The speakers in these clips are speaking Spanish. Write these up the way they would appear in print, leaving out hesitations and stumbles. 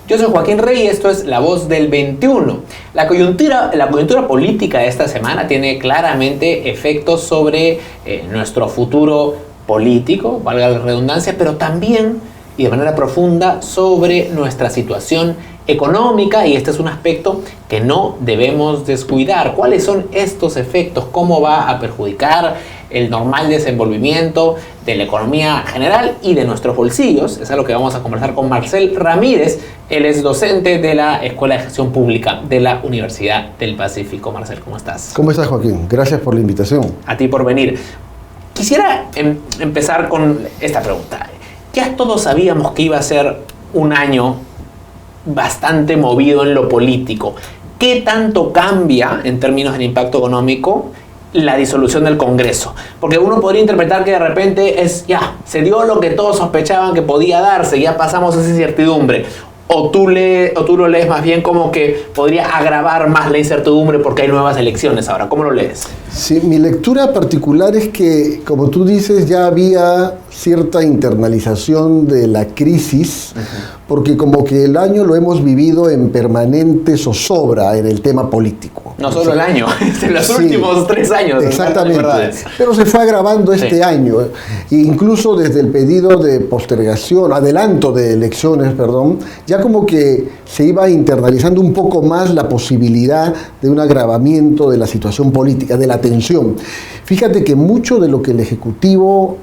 Yo soy Joaquín Rey y esto es La Voz del 21. La coyuntura política de esta semana tiene claramente efectos sobre nuestro futuro político, valga la redundancia, pero también y de manera profunda sobre nuestra situación económica, y este es un aspecto que no debemos descuidar. ¿Cuáles son estos efectos? ¿Cómo va a perjudicar el normal desenvolvimiento de la economía general y de nuestros bolsillos? Es algo que vamos a conversar con Marcel Ramírez. Él es docente de la Escuela de Gestión Pública de la Universidad del Pacífico. Marcel, ¿cómo estás? ¿Cómo estás, Joaquín? Gracias por la invitación. A ti por venir. Quisiera empezar con esta pregunta. Ya todos sabíamos que iba a ser un año bastante movido en lo político. ¿Qué tanto cambia en términos del impacto económico la disolución del Congreso? Porque uno podría interpretar que de repente se dio lo que todos sospechaban que podía darse, ya pasamos esa incertidumbre. O tú lo lees más bien como que podría agravar más la incertidumbre porque hay nuevas elecciones ahora. ¿Cómo lo lees? Sí, mi lectura particular es que, como tú dices, ya había cierta internalización de la crisis, porque como que el año lo hemos vivido en permanente zozobra en el tema político. No solo el año, en los últimos 3 años. Exactamente, pero se fue agravando este año. E incluso desde el pedido de postergación, adelanto de elecciones, ya como que se iba internalizando un poco más la posibilidad de un agravamiento de la situación política, de la tensión. Fíjate que mucho de lo que el Ejecutivo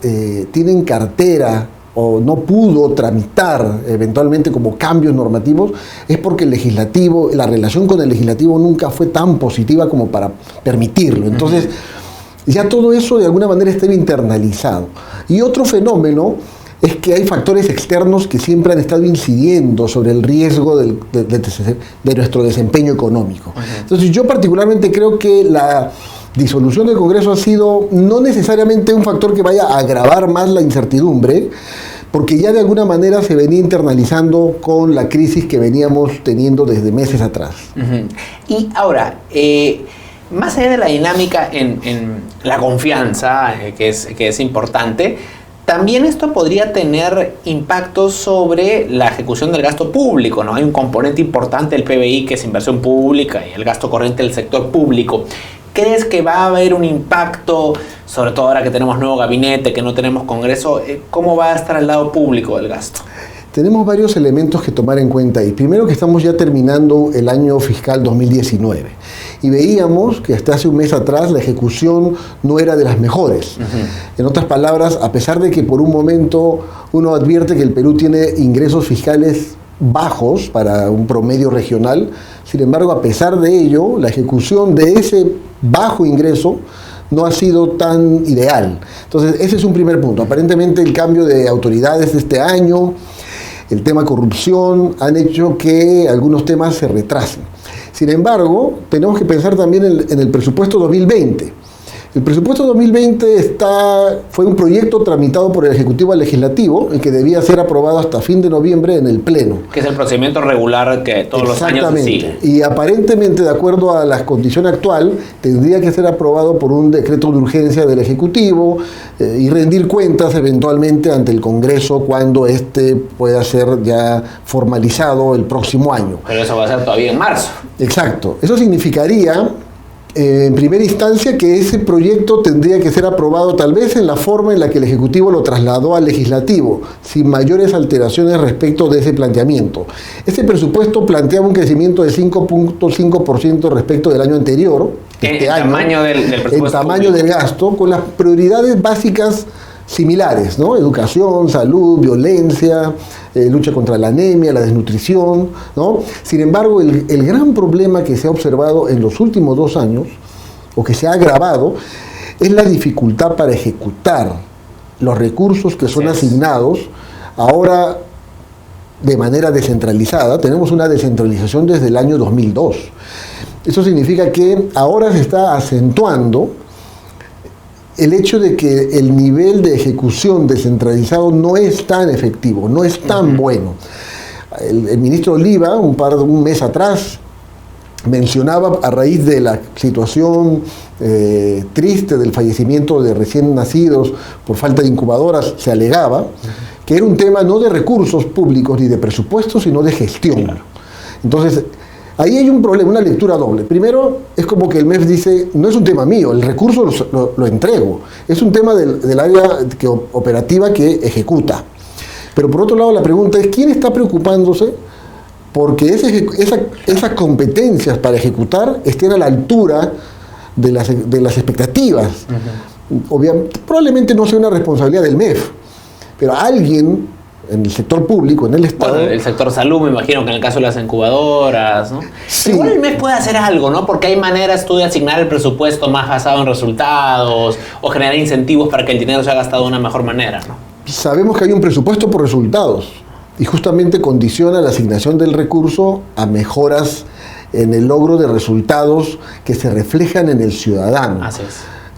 tiene en cartera o no pudo tramitar eventualmente como cambios normativos, es porque el legislativo, la relación con el legislativo nunca fue tan positiva como para permitirlo. Entonces, ya todo eso de alguna manera estaba internalizado. Y otro fenómeno es que hay factores externos que siempre han estado incidiendo sobre el riesgo de nuestro desempeño económico. Entonces, yo particularmente creo que la disolución del Congreso ha sido no necesariamente un factor que vaya a agravar más la incertidumbre, porque ya de alguna manera se venía internalizando con la crisis que veníamos teniendo desde meses atrás. Y ahora, más allá de la dinámica en la confianza, que es importante, también esto podría tener impactos sobre la ejecución del gasto público, ¿no? Hay un componente importante del PBI que es inversión pública y el gasto corriente del sector público. ¿Crees que va a haber un impacto, sobre todo ahora que tenemos nuevo gabinete, que no tenemos Congreso? ¿Cómo va a estar el lado público del gasto? Tenemos varios elementos que tomar en cuenta ahí. Primero, que estamos ya terminando el año fiscal 2019 y veíamos que hasta hace un mes atrás la ejecución no era de las mejores. En otras palabras, a pesar de que por un momento uno advierte que el Perú tiene ingresos fiscales bajos para un promedio regional, sin embargo, a pesar de ello, la ejecución de ese bajo ingreso no ha sido tan ideal. Entonces, ese es un primer punto. Aparentemente, el cambio de autoridades de este año, el tema corrupción, han hecho que algunos temas se retrasen. Sin embargo, tenemos que pensar también en el presupuesto 2020. El presupuesto 2020 fue un proyecto tramitado por el Ejecutivo al Legislativo y que debía ser aprobado hasta fin de noviembre en el Pleno. Que es el procedimiento regular que todos los años se sigue. Y aparentemente, de acuerdo a la condición actual, tendría que ser aprobado por un decreto de urgencia del Ejecutivo y rendir cuentas eventualmente ante el Congreso cuando este pueda ser ya formalizado el próximo año. Pero eso va a ser todavía en marzo. Exacto. Eso significaría, en primera instancia, que ese proyecto tendría que ser aprobado tal vez en la forma en la que el Ejecutivo lo trasladó al Legislativo, sin mayores alteraciones respecto de ese planteamiento. Este presupuesto planteaba un crecimiento de 5.5% respecto del año anterior, tamaño del presupuesto en tamaño del gasto, con las prioridades básicas similares, ¿no? Educación, salud, violencia, lucha contra la anemia, la desnutrición, ¿no? Sin embargo, el gran problema que se ha observado en los últimos 2 años, o que se ha agravado, es la dificultad para ejecutar los recursos que son asignados ahora de manera descentralizada. Tenemos una descentralización desde el año 2002. Eso significa que ahora se está acentuando el hecho de que el nivel de ejecución descentralizado no es tan efectivo, no es tan bueno. El ministro Oliva, un mes atrás, mencionaba, a raíz de la situación triste del fallecimiento de recién nacidos por falta de incubadoras, se alegaba que era un tema no de recursos públicos ni de presupuesto, sino de gestión. Claro. Entonces, ahí hay un problema, una lectura doble. Primero, es como que el MEF dice, no es un tema mío, el recurso lo entrego, es un tema del área operativa que ejecuta. Pero por otro lado, la pregunta es, ¿quién está preocupándose porque esas competencias para ejecutar estén a la altura de las expectativas? Probablemente no sea una responsabilidad del MEF, pero alguien en el sector público, en el Estado... Bueno, el sector salud, me imagino que en el caso de las incubadoras, ¿no? Sí. Igual el MEF puede hacer algo, ¿no? Porque hay maneras tú de asignar el presupuesto más basado en resultados o generar incentivos para que el dinero sea gastado de una mejor manera, ¿no? Sabemos que hay un presupuesto por resultados y justamente condiciona la asignación del recurso a mejoras en el logro de resultados que se reflejan en el ciudadano. Así es.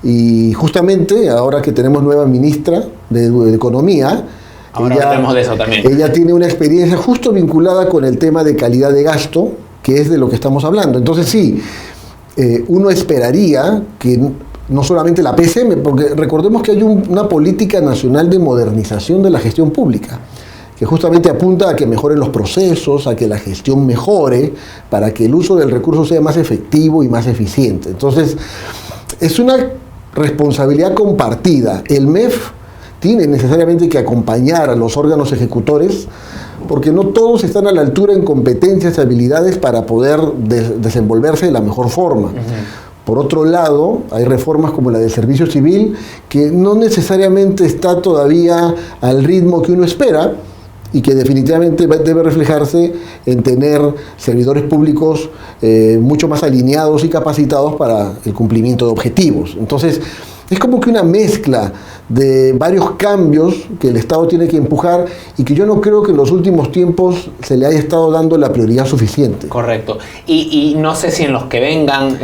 Y justamente ahora que tenemos nueva ministra de Economía, ahora hablemos de eso también. Ella tiene una experiencia justo vinculada con el tema de calidad de gasto, que es de lo que estamos hablando. Entonces sí, uno esperaría que no solamente la PCM, porque recordemos que hay una política nacional de modernización de la gestión pública, que justamente apunta a que mejoren los procesos, a que la gestión mejore, para que el uso del recurso sea más efectivo y más eficiente. Entonces, es una responsabilidad compartida. El MEF tiene necesariamente que acompañar a los órganos ejecutores, porque no todos están a la altura en competencias y habilidades para poder desenvolverse de la mejor forma. Por otro lado, hay reformas como la del servicio civil, que no necesariamente está todavía al ritmo que uno espera, y que definitivamente debe reflejarse en tener servidores públicos mucho más alineados y capacitados para el cumplimiento de objetivos. Entonces, es como que una mezcla de varios cambios que el Estado tiene que empujar y que yo no creo que en los últimos tiempos se le haya estado dando la prioridad suficiente. Correcto. Y no sé si en los que vengan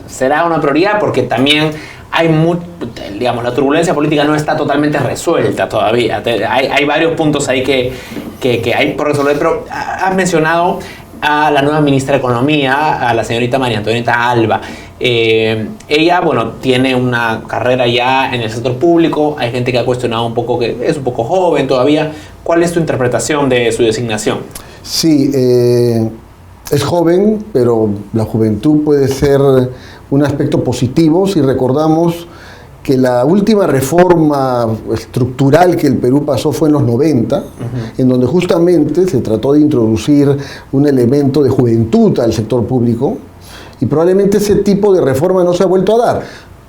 será una prioridad, porque también hay digamos, la turbulencia política no está totalmente resuelta todavía. Hay varios puntos ahí que hay por resolver, pero has mencionado a la nueva ministra de Economía, a la señorita María Antonieta Alba. Ella, bueno, tiene una carrera ya en el sector público. Hay gente que ha cuestionado un poco, que es un poco joven todavía. ¿Cuál es tu interpretación de su designación? Sí, es joven, pero la juventud puede ser un aspecto positivo si recordamos que la última reforma estructural que el Perú pasó fue en los 90, en donde justamente se trató de introducir un elemento de juventud al sector público, y probablemente ese tipo de reforma no se ha vuelto a dar,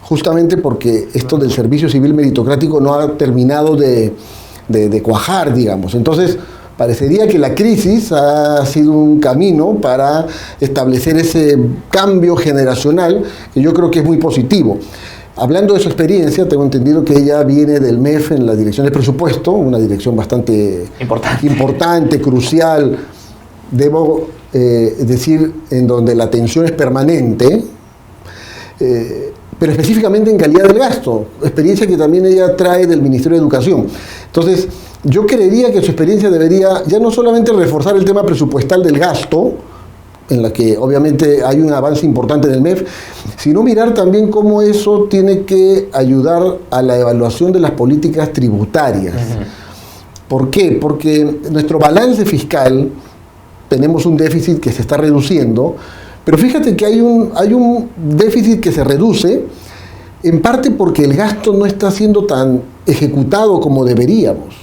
justamente porque esto del servicio civil meritocrático no ha terminado de cuajar, digamos. Entonces, parecería que la crisis ha sido un camino para establecer ese cambio generacional que yo creo que es muy positivo. Hablando de su experiencia, tengo entendido que ella viene del MEF en la dirección de presupuesto, una dirección bastante importante, crucial, debo decir, en donde la atención es permanente, pero específicamente en calidad del gasto, experiencia que también ella trae del Ministerio de Educación. Entonces, yo creería que su experiencia debería ya no solamente reforzar el tema presupuestal del gasto, en la que obviamente hay un avance importante del MEF, sino mirar también cómo eso tiene que ayudar a la evaluación de las políticas tributarias. ¿Por qué? Porque nuestro balance fiscal, tenemos un déficit que se está reduciendo, pero fíjate que hay un déficit que se reduce, en parte porque el gasto no está siendo tan ejecutado como deberíamos.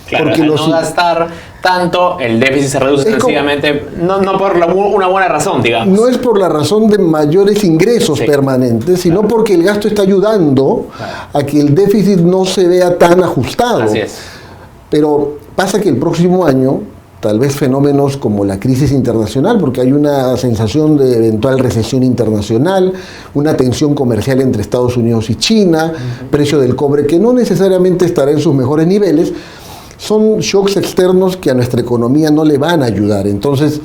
Claro, porque al no gastar tanto, el déficit se reduce sencillamente, no por una buena razón, digamos. No es por la razón de mayores ingresos permanentes, sino porque el gasto está ayudando a que el déficit no se vea tan ajustado. Así es. Pero pasa que el próximo año, tal vez fenómenos como la crisis internacional, porque hay una sensación de eventual recesión internacional, una tensión comercial entre Estados Unidos y China, precio del cobre que no necesariamente estará en sus mejores niveles, son shocks externos que a nuestra economía no le van a ayudar. Entonces,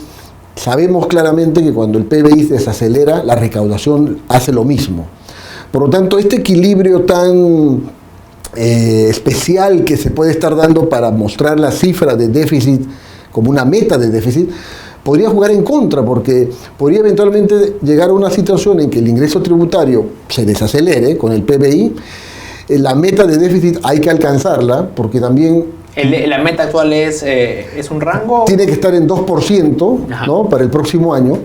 sabemos claramente que cuando el PBI se desacelera, la recaudación hace lo mismo. Por lo tanto, este equilibrio tan especial que se puede estar dando para mostrar la cifra de déficit como una meta de déficit, podría jugar en contra, porque podría eventualmente llegar a una situación en que el ingreso tributario se desacelere con el PBI. La meta de déficit hay que alcanzarla, porque también ¿La meta actual es un rango? Tiene que estar en 2%, ¿no?, para el próximo año.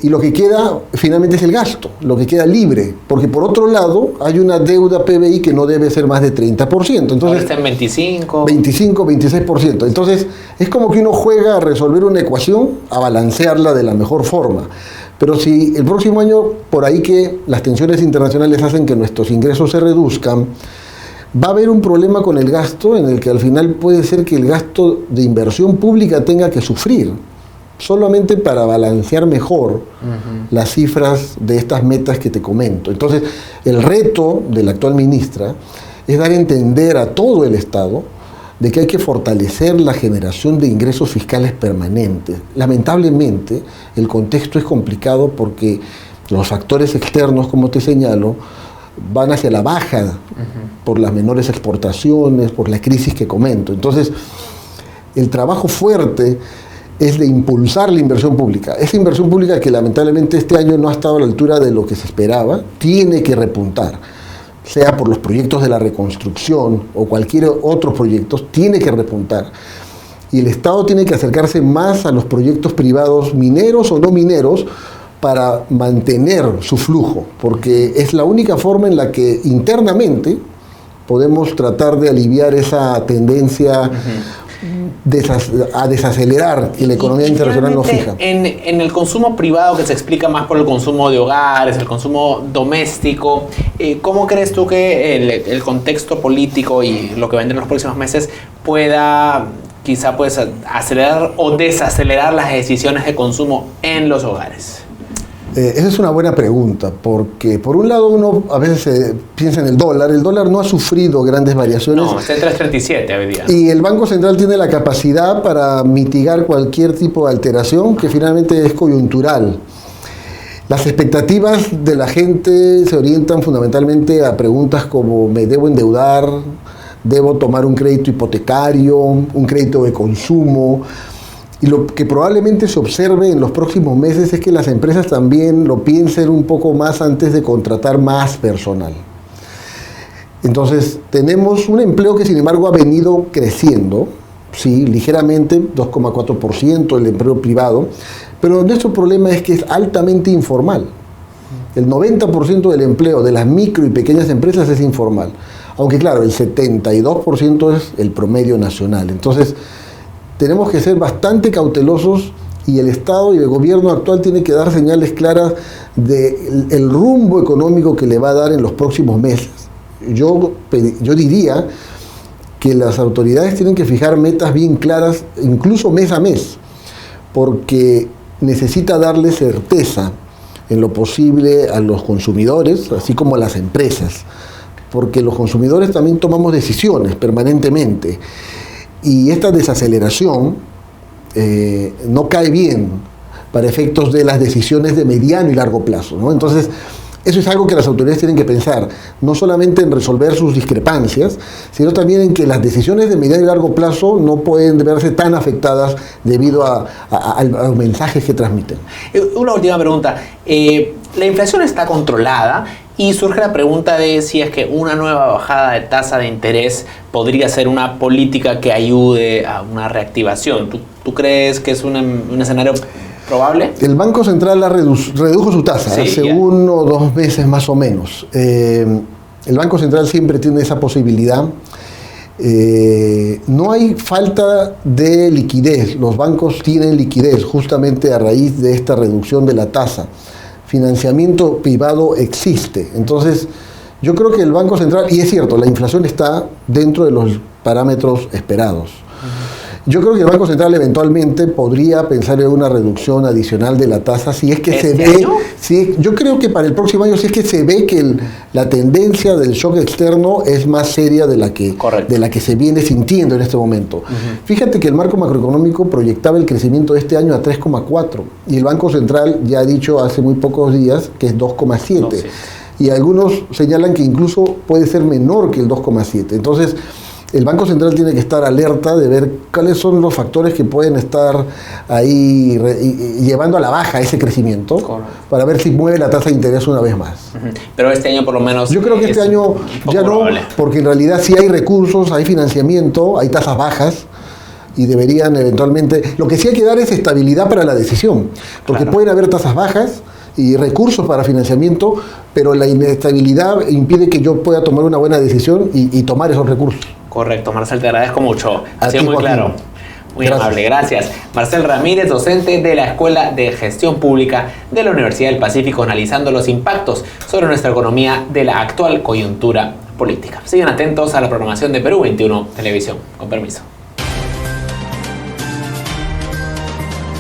Y lo que queda finalmente es el gasto, lo que queda libre, porque por otro lado hay una deuda PBI que no debe ser más de 30%. Entonces, ahora está en 25. 25, 26%. Entonces es como que uno juega a resolver una ecuación, a balancearla de la mejor forma. Pero si el próximo año, por ahí que las tensiones internacionales hacen que nuestros ingresos se reduzcan, va a haber un problema con el gasto en el que al final puede ser que el gasto de inversión pública tenga que sufrir, solamente para balancear mejor las cifras de estas metas que te comento. Entonces, el reto de la actual ministra es dar a entender a todo el Estado de que hay que fortalecer la generación de ingresos fiscales permanentes. Lamentablemente, el contexto es complicado porque los factores externos, como te señalo, van hacia la baja por las menores exportaciones, por la crisis que comento. Entonces, el trabajo fuerte es de impulsar la inversión pública. Esa inversión pública que lamentablemente este año no ha estado a la altura de lo que se esperaba, tiene que repuntar, sea por los proyectos de la reconstrucción o cualquier otro proyecto, tiene que repuntar. Y el Estado tiene que acercarse más a los proyectos privados, mineros o no mineros, para mantener su flujo, porque es la única forma en la que internamente podemos tratar de aliviar esa tendencia a desacelerar que la economía internacional no fija. En el consumo privado, que se explica más por el consumo de hogares, el consumo doméstico, ¿cómo crees tú que el contexto político y lo que vendrá en los próximos meses pueda quizá pues acelerar o desacelerar las decisiones de consumo en los hogares? Esa es una buena pregunta, porque por un lado uno a veces piensa en el dólar no ha sufrido grandes variaciones. No, está en 3.37 hoy día. Y el Banco Central tiene la capacidad para mitigar cualquier tipo de alteración que finalmente es coyuntural. Las expectativas de la gente se orientan fundamentalmente a preguntas como: ¿me debo endeudar? ¿Debo tomar un crédito hipotecario? ¿Un crédito de consumo? Y lo que probablemente se observe en los próximos meses es que las empresas también lo piensen un poco más antes de contratar más personal. Entonces, tenemos un empleo que sin embargo ha venido creciendo, sí, ligeramente, 2,4% el empleo privado, pero nuestro problema es que es altamente informal. El 90% del empleo de las micro y pequeñas empresas es informal, aunque claro, el 72% es el promedio nacional. Entonces, tenemos que ser bastante cautelosos y el Estado y el gobierno actual tienen que dar señales claras del rumbo económico que le va a dar en los próximos meses. Yo diría que las autoridades tienen que fijar metas bien claras, incluso mes a mes, porque necesita darle certeza en lo posible a los consumidores, así como a las empresas, porque los consumidores también tomamos decisiones permanentemente. Y esta desaceleración no cae bien para efectos de las decisiones de mediano y largo plazo, ¿no? Entonces, eso es algo que las autoridades tienen que pensar, no solamente en resolver sus discrepancias, sino también en que las decisiones de mediano y largo plazo no pueden verse tan afectadas debido a los mensajes que transmiten. Una última pregunta. La inflación está controlada y surge la pregunta de si es que una nueva bajada de tasa de interés podría ser una política que ayude a una reactivación. ¿Tú crees que es un escenario probable? El Banco Central redujo su tasa hace 1 o 2 meses más o menos. El Banco Central siempre tiene esa posibilidad. No hay falta de liquidez. Los bancos tienen liquidez justamente a raíz de esta reducción de la tasa. Financiamiento privado existe. Entonces, yo creo que el Banco Central, y es cierto, la inflación está dentro de los parámetros esperados. Yo creo que el Banco Central eventualmente podría pensar en una reducción adicional de la tasa si es que se ve. Yo creo que para el próximo año, si es que se ve que la tendencia del shock externo es más seria de la que se viene sintiendo en este momento. Fíjate que el marco macroeconómico proyectaba el crecimiento de este año a 3,4 y el Banco Central ya ha dicho hace muy pocos días que es 2,7. Y algunos señalan que incluso puede ser menor que el 2,7. Entonces, el Banco Central tiene que estar alerta de ver cuáles son los factores que pueden estar ahí llevando a la baja ese crecimiento. Correcto. Para ver si mueve la tasa de interés una vez más. Pero este año por lo menos... Yo creo que este año ya no, porque en realidad sí hay recursos, hay financiamiento, hay tasas bajas, y deberían eventualmente... Lo que sí hay que dar es estabilidad para la decisión, porque pueden haber tasas bajas y recursos para financiamiento, pero la inestabilidad impide que yo pueda tomar una buena decisión y tomar esos recursos. Correcto, Marcel, te agradezco mucho. Ha sido muy claro. Muy amable, gracias. Marcel Ramírez, docente de la Escuela de Gestión Pública de la Universidad del Pacífico, analizando los impactos sobre nuestra economía de la actual coyuntura política. Sigan atentos a la programación de Perú 21 Televisión. Con permiso.